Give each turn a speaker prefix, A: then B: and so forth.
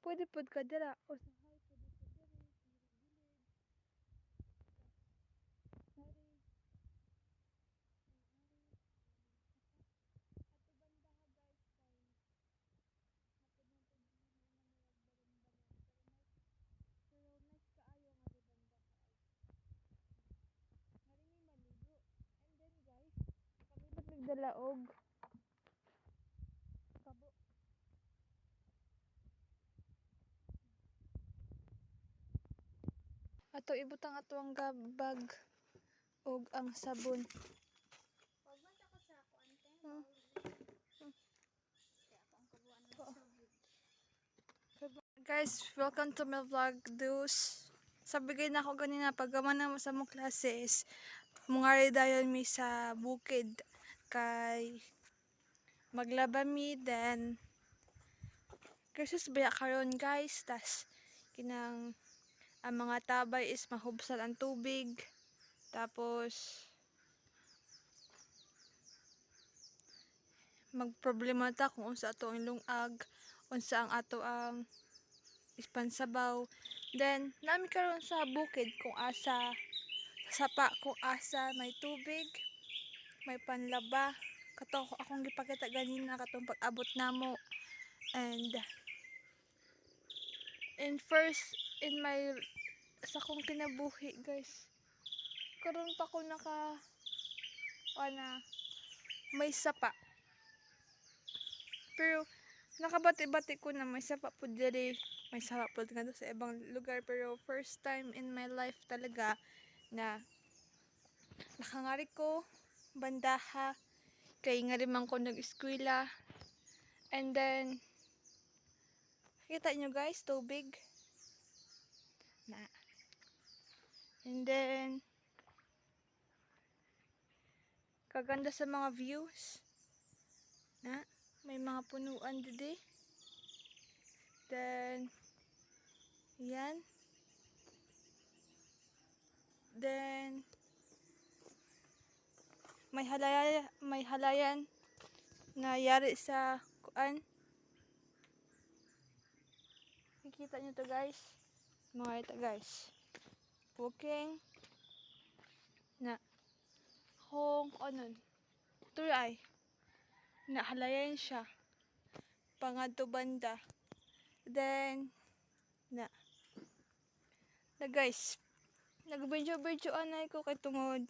A: Pwede pod ka dira. Usahay pwede ka diri. Gilid-gilid. Sari. Ato banda ha guys kay hapon na to di na murag balon-balon pero nice kaayo nga di banda kaay. Ngari mi maligo. And then guys, nakamibot nagdala og kabo. Ato ibutang ato ang bag og ang sabon.
B: Pag man ako sa kuante,
A: Hmm.
B: kaya ako ang kabuan ng sabon.
A: Guys, welcome to my vlog. Sabigay na ako ganina paggaman na mo sa mong klases. Mungari dayon mi sa bukid kay maglaba mi then Christmas baya karon guys. Tas kinang ang mga tabay is mahubsan ang tubig. Tapos magproblema ta kung unsa ato ang lungag, unsa ang ato ang ispansabaw. Then nami karon sa bukid kung asa sapa kung asa may tubig, may panlaba. Kato akong gipakita ganina katong pag-abot namo. And first in my sa kong kinabuhi guys. Karon pa ko may sapa. Pero nakabati-bati ko na may sapa po diri, may sapa po nga sa ibang lugar, pero first time in my life talaga na nakangari ko bandaha kay nga rin man ko nag-eskwela. And then kita nyo guys, tubig na. And then kaganda sa mga views na may mga punuan didi. Then yan. Then may halayan na yari sa kuan. Nakikita nyo to guys. Mga ito guys. Walking na kung ano turay na halayan siya pangadto banda. Then na guys, nag-video anay ko kay tungod